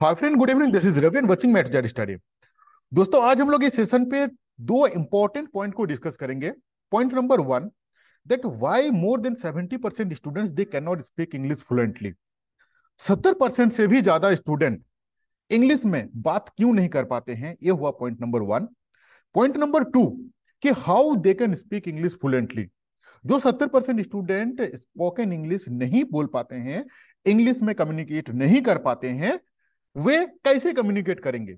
Hi friend, good evening. This is Ravi and watching mat Z study. दोस्तों, आज हम लोग इस सेशन पे दो इंपॉर्टेंट पॉइंट को डिस्कस करेंगे। Point number one, that why more than 70% students they can not speak English fluently. 70% से भी ज्यादा स्टूडेंट इंग्लिश में बात क्यों नहीं कर पाते हैं, ये हुआ point number one. Point number two, कि how they can speak English fluently. जो 70% स्टूडेंट स्पोकन इंग्लिश नहीं बोल पाते हैं, इंग्लिश में कम्युनिकेट नहीं कर पाते हैं, वे कैसे कम्युनिकेट करेंगे।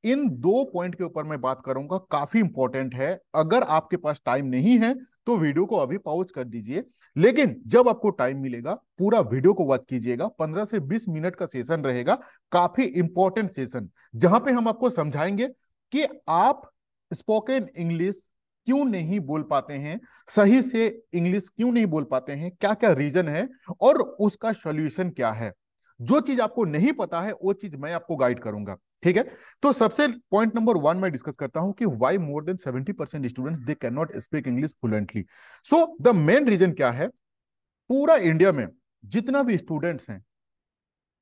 इन दो पॉइंट के ऊपर मैं बात करूंगा, काफी इंपॉर्टेंट है। अगर आपके पास टाइम नहीं है तो वीडियो को अभी पॉज कर दीजिए, लेकिन जब आपको टाइम मिलेगा पूरा वीडियो को वॉच कीजिएगा। 15 से 20 मिनट का सेशन रहेगा, काफी इंपॉर्टेंट सेशन, जहां पे हम आपको समझाएंगे कि आप स्पोकन इंग्लिश क्यों नहीं बोल पाते हैं, सही से इंग्लिश क्यों नहीं बोल पाते हैं, क्या क्या रीजन है और उसका सॉल्यूशन क्या है। जो चीज आपको नहीं पता है वो चीज मैं आपको गाइड करूंगा, ठीक है। तो सबसे पॉइंट नंबर वन मैं डिस्कस करता हूं कि why more than 70% students they can not speak English fluently. So the main reason क्या है। पूरा इंडिया में जितना भी स्टूडेंट्स हैं,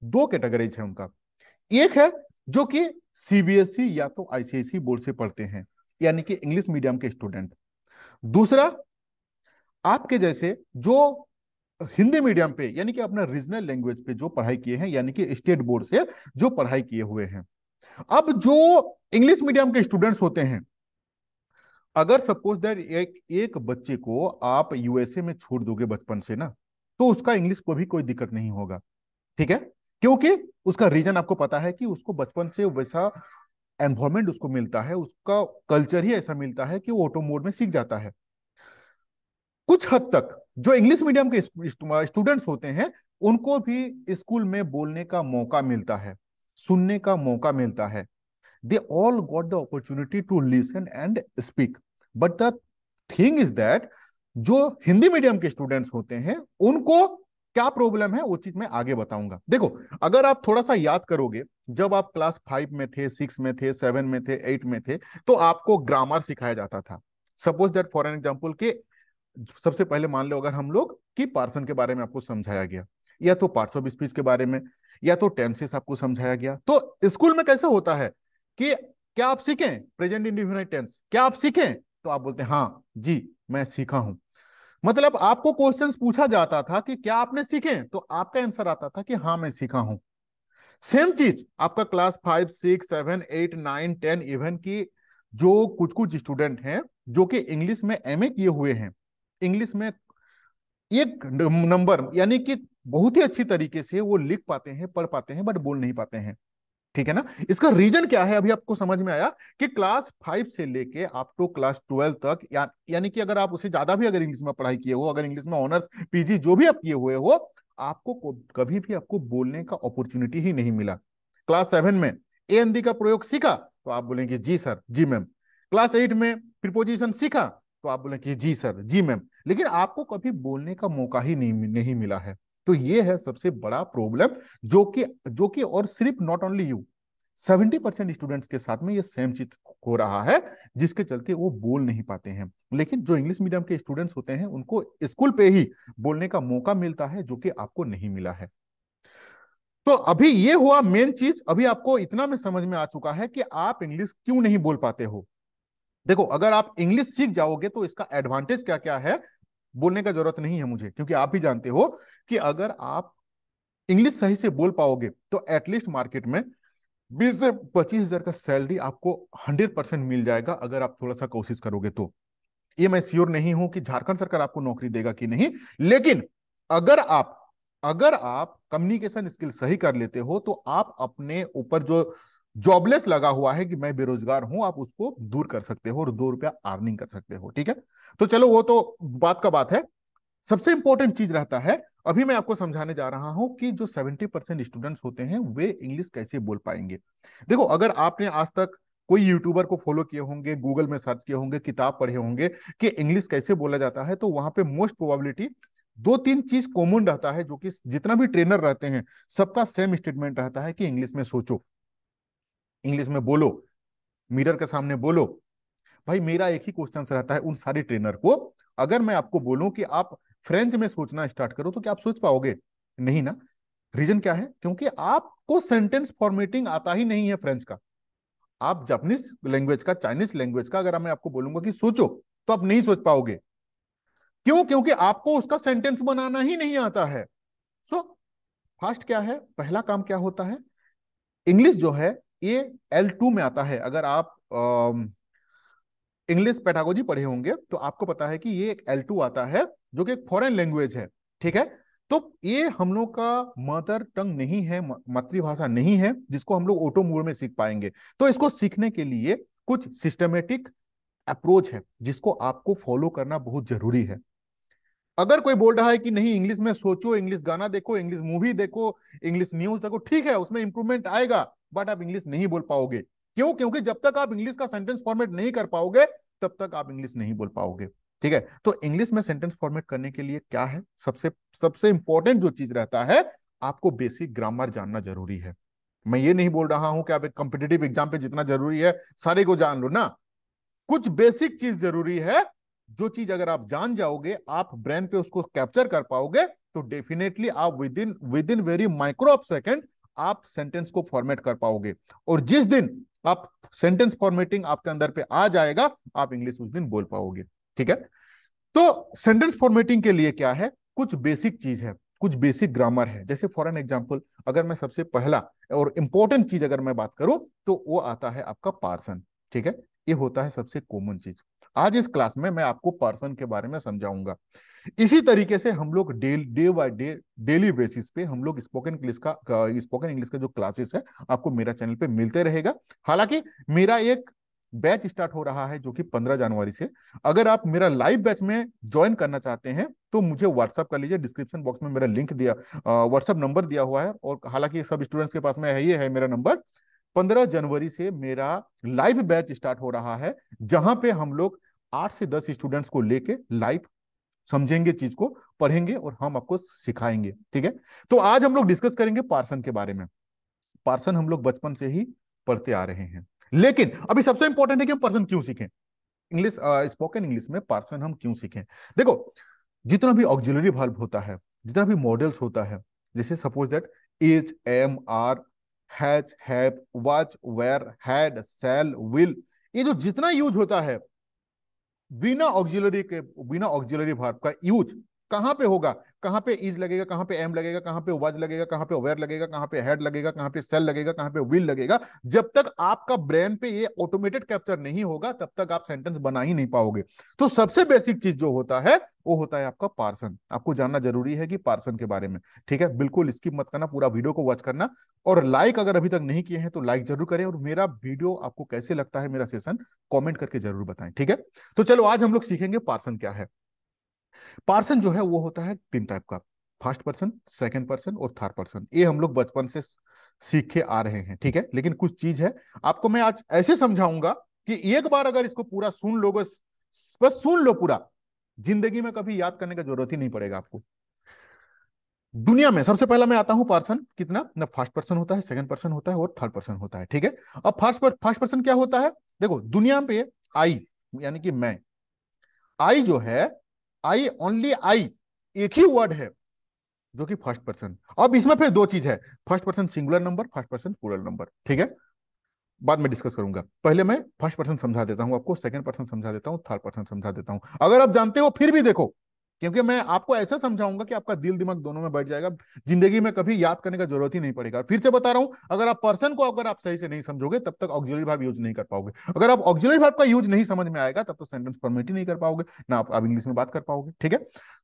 दो कैटेगरीज है उनका। एक है जो कि सीबीएसई या तो आईसीएसई बोर्ड से पढ़ते हैं, यानी कि इंग्लिश मीडियम के स्टूडेंट। दूसरा, आपके जैसे जो हिंदी मीडियम पे यानी कि अपना रीजनल लैंग्वेज पे जो पढ़ाई किए हैं, यानी कि स्टेट बोर्ड से जो पढ़ाई किए हुए हैं। अब जो इंग्लिश मीडियम के स्टूडेंट्स होते हैं, अगर सपोज दैट एक एक बच्चे को आप यूएसए में छोड़ दोगे बचपन से ना, तो उसका इंग्लिश को भी कोई दिक्कत नहीं होगा, ठीक है। क्योंकि उसका रीजन आपको पता है कि उसको बचपन से वैसा एनवायरमेंट उसको मिलता है, उसका कल्चर ही ऐसा मिलता है कि वो ऑटो मोड में सीख जाता है। कुछ हद तक जो इंग्लिश मीडियम के स्टूडेंट्स होते हैं, उनको भी स्कूल में बोलने का मौका मिलता है, सुनने का मौका मिलता है। they all got the opportunity to listen and speak, but the thing is that जो हिंदी मीडियम के स्टूडेंट्स होते हैं उनको क्या प्रॉब्लम है वो चीज मैं आगे बताऊंगा। देखो, अगर आप थोड़ा सा याद करोगे, जब आप क्लास 5 में थे, 6 में थे, 7 में थे, 8 में थे, तो आपको ग्रामर सिखाया जाता था। Suppose that for an example के सबसे पहले मान लो अगर हम लोग कि पार्सन के बारे में आपको समझाया गया, या तो पार्ट्स ऑफ स्पीच के बारे में, या तो टेंसेस आपको समझाया गया, तो स्कूल में कैसे होता है कि क्या आप सीखें प्रेजेंट इंडेफिनिट टेंस, क्या आप सीखें, तो आप बोलते हैं हाँ जी मैं सीखा हूं। मतलब आपको क्वेश्चंस पूछा जाता था कि क्या आपने सीखे, तो आपका आंसर आता था कि हाँ मैं सीखा हूं। सेम चीज आपका क्लास 5, 6, 7, 8, 9, 10 इवन की जो कुछ कुछ स्टूडेंट हैं जो कि इंग्लिश में एमए किए हुए हैं, इंग्लिश में एक नंबर यानी कि बहुत ही अच्छी तरीके से वो लिख पाते हैं, पढ़ पाते हैं, बट बोल नहीं पाते हैं, ठीक है ना। इसका रीजन क्या है अभी आपको समझ में आया कि क्लास 5 से लेके आप तो क्लास 12 तक यानी कि अगर आप उसे ज्यादा भी अगर इंग्लिश में पढ़ाई किए हो, अगर इंग्लिश में ऑनर्स पीजी जो भी आप किए हुए हो, आपको कभी भी आपको बोलने का अपॉर्चुनिटी ही नहीं मिला। क्लास 7 में ए एन दी का प्रयोग सीखा तो आप बोलेंगे जी सर जी मैम। क्लास 8 में प्रीपोजिशन सीखा तो आप बोलेंगे जी सर जी मैम, लेकिन आपको कभी बोलने का मौका ही नहीं मिला है। तो ये है सबसे बड़ा प्रॉब्लम, जो कि और सिर्फ नॉट ओनली यू, 70% स्टूडेंट्स के साथ में ये सेम चीज हो रहा है, जिसके चलते वो बोल नहीं पाते हैं। लेकिन जो इंग्लिश मीडियम के स्टूडेंट्स होते हैं उनको स्कूल पे ही बोलने का मौका मिलता है, जो कि आपको नहीं मिला है। तो अभी ये हुआ मेन चीज। अभी आपको इतना में समझ में आ चुका है कि आप इंग्लिश क्यों नहीं बोल पाते हो। देखो, अगर आप इंग्लिश सीख जाओगे तो इसका एडवांटेज क्या क्या है, बोलने का जरूरत नहीं है मुझे, क्योंकि आप भी जानते हो कि अगर आप इंग्लिश सही से बोल पाओगे तो एटलीस्ट मार्केट में 20 से 25 हजार का सैलरी आपको 100% मिल जाएगा, अगर आप थोड़ा सा कोशिश करोगे तो। ये मैं श्योर नहीं हूं कि झारखंड सरकार आपको नौकरी देगा कि नहीं, लेकिन अगर आप अगर आप कम्युनिकेशन स्किल सही कर लेते हो तो आप अपने ऊपर जो जॉबलेस लगा हुआ है कि मैं बेरोजगार हूं, आप उसको दूर कर सकते हो और 2 रुपया अर्निंग कर सकते हो, ठीक है। तो चलो वो तो बात का बात है। सबसे इंपॉर्टेंट चीज रहता है, अभी मैं आपको समझाने जा रहा हूं कि जो 70% स्टूडेंट्स होते हैं वे इंग्लिश कैसे बोल पाएंगे। देखो, अगर आपने आज तक कोई यूट्यूबर को फॉलो किए होंगे, गूगल में सर्च किए होंगे, किताब पढ़े होंगे कि इंग्लिश कैसे बोला जाता है, तो वहां पे मोस्ट प्रोबेबिलिटी दो तीन चीज कॉमन रहता है, जो कि जितना भी ट्रेनर रहते हैं सबका सेम स्टेटमेंट रहता है कि इंग्लिश में सोचो, इंग्लिश में बोलो, मिरर के सामने बोलो। भाई मेरा एक ही क्वेश्चन रहता है उन सारे ट्रेनर को, अगर मैं आपको बोलूं कि आप फ्रेंच में सोचना स्टार्ट करो तो क्या आप सोच पाओगे? नहीं ना। रीजन क्या है? क्योंकि आपको सेंटेंस फॉर्मेटिंग आता ही नहीं है फ्रेंच का। आप जापानीज लैंग्वेज का, चाइनीज लैंग्वेज का अगर मैं आपको बोलूंगा कि सोचो, तो आप नहीं सोच पाओगे। क्यों? क्योंकि आपको उसका सेंटेंस बनाना ही नहीं आता है। सो फर्स्ट क्या है, पहला काम क्या होता है? इंग्लिश जो है ये L2 में आता है। अगर आप इंग्लिश पेडागोजी पढ़े होंगे तो आपको पता है कि ये एक L2 आता है, जो कि एक फॉरेन लैंग्वेज है। ठीक है, तो ये हम लोग का मदर टंग नहीं है, मातृभाषा नहीं है, जिसको हम लोग ऑटो मोड में सीख पाएंगे। तो इसको सीखने के लिए कुछ सिस्टमेटिक अप्रोच है, जिसको आपको फॉलो करना बहुत जरूरी है। अगर कोई बोल रहा है कि नहीं, इंग्लिश में सोचो, इंग्लिश गाना देखो, इंग्लिश मूवी देखो, इंग्लिश न्यूज देखो, ठीक है, उसमें इंप्रूवमेंट आएगा, बट आप इंग्लिश नहीं बोल पाओगे। क्यों? क्योंकि जब तक आप इंग्लिश का सेंटेंस फॉर्मेट नहीं कर पाओगे, तब तक आप इंग्लिश नहीं बोल पाओगे। ठीक है, तो इंग्लिश में सेंटेंस फॉर्मेट करने के लिए क्या है, सबसे सबसे इंपॉर्टेंट जो चीज रहता है, आपको बेसिक ग्रामर जानना जरूरी है। मैं ये नहीं बोल रहा हूं कि आप एक कॉम्पिटिटिव एग्जाम पे जितना जरूरी है सारे को जान लो ना। कुछ बेसिक चीज जरूरी है, जो चीज अगर आप जान जाओगे, आप ब्रेन पे उसको कैप्चर कर पाओगे, तो डेफिनेटली आप with in very micro of second आप सेंटेंस को फॉर्मेट कर पाओगे। और जिस दिन आप सेंटेंस फॉर्मेटिंग आपके अंदर पे आ जाएगा, आप इंग्लिश उस दिन बोल पाओगे। ठीक है, तो सेंटेंस फॉर्मेटिंग के लिए क्या है, कुछ बेसिक चीज है, कुछ बेसिक ग्रामर है। जैसे फॉर एन एग्जाम्पल, अगर मैं सबसे पहला और इंपॉर्टेंट चीज अगर मैं बात करूं, तो वो आता है आपका पार्सन। ठीक है, ये होता है सबसे कॉमन चीज। आज इस क्लास में मैं आपको पार्सन के बारे में समझाऊंगा। इसी तरीके से हम लोग day by day, daily basis पे हम लोग स्पोकन इंग्लिश का जो क्लासेस है, आपको मेरा चैनल पे मिलते रहेगा। हालांकि मेरा एक बैच स्टार्ट हो रहा है, जो कि 15 जनवरी से। अगर आप मेरा लाइव बैच में ज्वाइन करना चाहते हैं, तो मुझे व्हाट्सअप कर लीजिए। डिस्क्रिप्शन बॉक्स में मेरा लिंक दिया, व्हाट्सअप नंबर दिया हुआ है, और हालांकि सब स्टूडेंट्स के पास में है, ये है मेरा नंबर। 15 जनवरी से मेरा लाइव बैच स्टार्ट हो रहा है, जहां पे हम लोग 8 से 10 स्टूडेंट्स को लेके लाइव समझेंगे, चीज को पढ़ेंगे और हम आपको सिखाएंगे। ठीक है, तो आज हम लोग डिस्कस करेंगे पार्सन के बारे में। पार्सन हम लोग बचपन से ही पढ़ते आ रहे हैं, लेकिन अभी सबसे इंपॉर्टेंट है कि हम पार्सन क्यों सीखें। इंग्लिश, स्पोकन इंग्लिश में पार्सन हम क्यों सीखें? देखो, जितना भी ऑक्सिलरी वर्ब होता है, जितना भी मॉडल्स होता है, जैसे suppose that is, am, are, has, have, was, were, had, shall, will, ये जो जितना यूज होता है, बिना ऑक्सिलरी वर्ब का यूज कहां पे होगा? कहां पे इज लगेगा, कहां पे एम लगेगा, कहां पे वाज लगेगा, कहां पे वेयर लगेगा, कहां पे हैड लगेगा, कहां पे सेल लगेगा, कहां पे विल लगेगा। जब तक आपका ब्रेन पे ये ऑटोमेटेड कैप्चर नहीं होगा, तब तक आप सेंटेंस बना ही नहीं पाओगे। तो सबसे बेसिक चीज जो होता है, वो होता है आपका पार्सन। आपको जानना जरूरी है कि पार्सन के बारे में। ठीक है, बिल्कुल स्किप मत करना, पूरा वीडियो को वॉच करना। और लाइक अगर अभी तक नहीं किए हैं तो लाइक जरूर करें, और मेरा वीडियो आपको कैसे लगता है, मेरा सेशन कमेंट करके जरूर बताएं। ठीक है, तो चलो आज हम लोग सीखेंगे पार्सन क्या है। पार्सन जो है वो होता है 3 टाइप का, फर्स्ट पर्सन, सेकंड पर्सन और थर्ड पर्सन। ये हम लोग बचपन से सीखे आ रहे हैं। ठीक है, लेकिन कुछ चीज है आपको मैं आज ऐसे समझाऊंगा कि एक बार अगर इसको पूरा सुन लो, बस बस सुन लो पूरा, जिंदगी में कभी याद करने का जरूरत ही नहीं पड़ेगा आपको। दुनिया में सबसे पहला मैं आता हूं पार्सन कितना ना, फर्स्ट पर्सन होता है, सेकंड पर्सन होता है और थर्ड पर्सन होता है। ठीक है, अब फर्स्ट पर्सन क्या होता है? देखो, दुनिया पे आई यानी कि मैं, आई जो है, आई, ओनली आई, एक ही वर्ड है जो कि फर्स्ट पर्सन। अब इसमें फिर दो चीज है, first person singular number, first person plural number. ठीक है, बाद में डिस्कस करूंगा। पहले मैं फर्स्ट पर्सन समझा देता हूं आपको, सेकंड पर्सन समझा देता हूं, थर्ड पर्सन समझा देता हूं। अगर आप जानते हो फिर भी देखो, क्योंकि मैं आपको ऐसा समझाऊंगा कि आपका दिल दिमाग दोनों में बैठ जाएगा, जिंदगी में कभी याद करने का जरूरत ही नहीं पड़ेगा। फिर से बता रहा हूं, अगर आप पर्सन को अगर आप सही से नहीं समझोगे, तब तक ऑक्सिलरी वर्ब यूज नहीं कर पाओगे। अगर आप ऑक्सिलरी वर्ब का यूज नहीं समझ में आएगा, तब तो सेंटेंस फॉर्मेट ही नहीं कर पाओगे, ना आप इंग्लिश में बात कर पाओगे। ठीक है,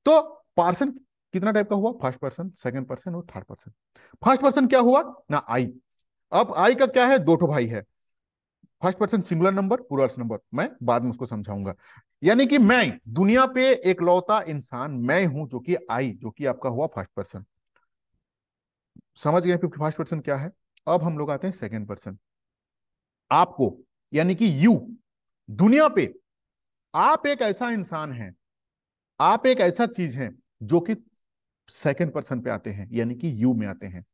तो पार्सन कितना टाइप का हुआ? फर्स्ट पर्सन, सेकंड पर्सन और थर्ड पर्सन। फर्स्ट पर्सन क्या हुआ ना, आई। अब आई का क्या है? दो ठो भाई है, first person singular number, plural number, मैं बाद में उसको समझाऊंगा। यानी कि मैं दुनिया पे एकलौता इंसान मैं हूं, जो कि आई, जो कि आपका हुआ फर्स्ट पर्सन। समझ गए फर्स्ट पर्सन क्या है? अब हम लोग आते हैं सेकंड पर्सन, आपको, यानी कि यू। दुनिया पे आप एक ऐसा इंसान है, आप एक ऐसा चीज है, जो कि सेकंड पर्सन पे आते हैं, यानी कि यू में आते हैं।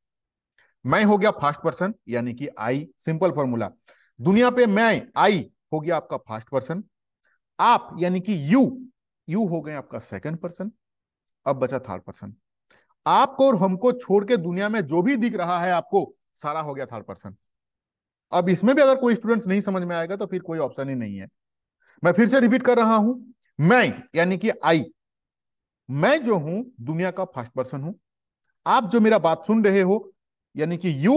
मैं हो गया फर्स्ट पर्सन, यानी कि आई, सिंपल फॉर्मूला। दुनिया पे मैं, आई, हो गया आपका फर्स्ट पर्सन। आप यानी कि यू, यू हो गए आपका सेकंड पर्सन। अब बचा थर्ड पर्सन। आपको और हमको छोड़ के दुनिया में जो भी दिख रहा है आपको, सारा हो गया थर्ड पर्सन। अब इसमें भी अगर कोई स्टूडेंट्स नहीं समझ में आएगा तो फिर कोई ऑप्शन ही नहीं है। मैं फिर से रिपीट कर रहा हूं, मैं यानी कि आई, मैं जो हूं दुनिया का फर्स्ट पर्सन हूं। आप जो मेरा बात सुन रहे हो यानी कि यू,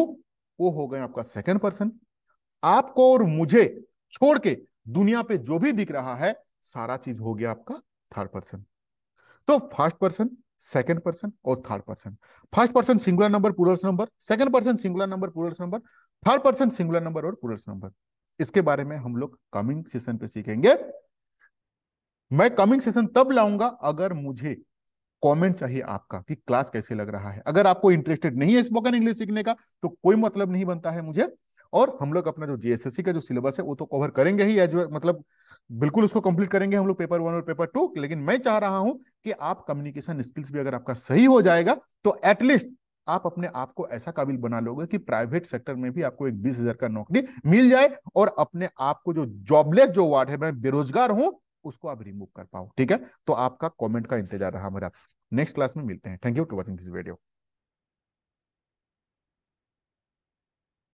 वो हो गए आपका सेकंड पर्सन। आपको और मुझे छोड़ के दुनिया पे जो भी दिख रहा है सारा चीज हो गया आपका थर्ड पर्सन। तो फर्स्ट पर्सन, सेकंड पर्सन और third person. First person singular number Plurals number, second person singular number Plurals number, third person singular number और प्लूरल्स नंबर। इसके बारे में हम लोग कमिंग सेशन पे सीखेंगे। मैं कमिंग सेशन तब लाऊंगा अगर मुझे कमेंट चाहिए आपका कि क्लास कैसे लग रहा है। अगर आपको इंटरेस्टेड नहीं है स्पोकन इंग्लिश सीखने का तो कोई मतलब नहीं बनता है मुझे। और हम लोग अपना जो जीएसएससी का जो सिलेबस है वो तो कवर करेंगे ही, एज मतलब बिल्कुल उसको कंप्लीट करेंगे हम लोग पेपर 1 और पेपर 2। लेकिन मैं चाह रहा हूं कि आप कम्युनिकेशन स्किल्स भी अगर आपका सही हो जाएगा तो एटलीस्ट आप अपने आप को ऐसा काबिल बना लोगे कि प्राइवेट सेक्टर में भी आपको एक 20,000 का नौकरी मिल जाए और अपने आप को जो जॉबलेस जो वर्ड है, मैं बेरोजगार हूं, उसको आप रिमूव कर पाओ। ठीक है, तो आपका कमेंट का इंतजार रहा मेरा। नेक्स्ट क्लास में मिलते हैं। Thank you to watching this video.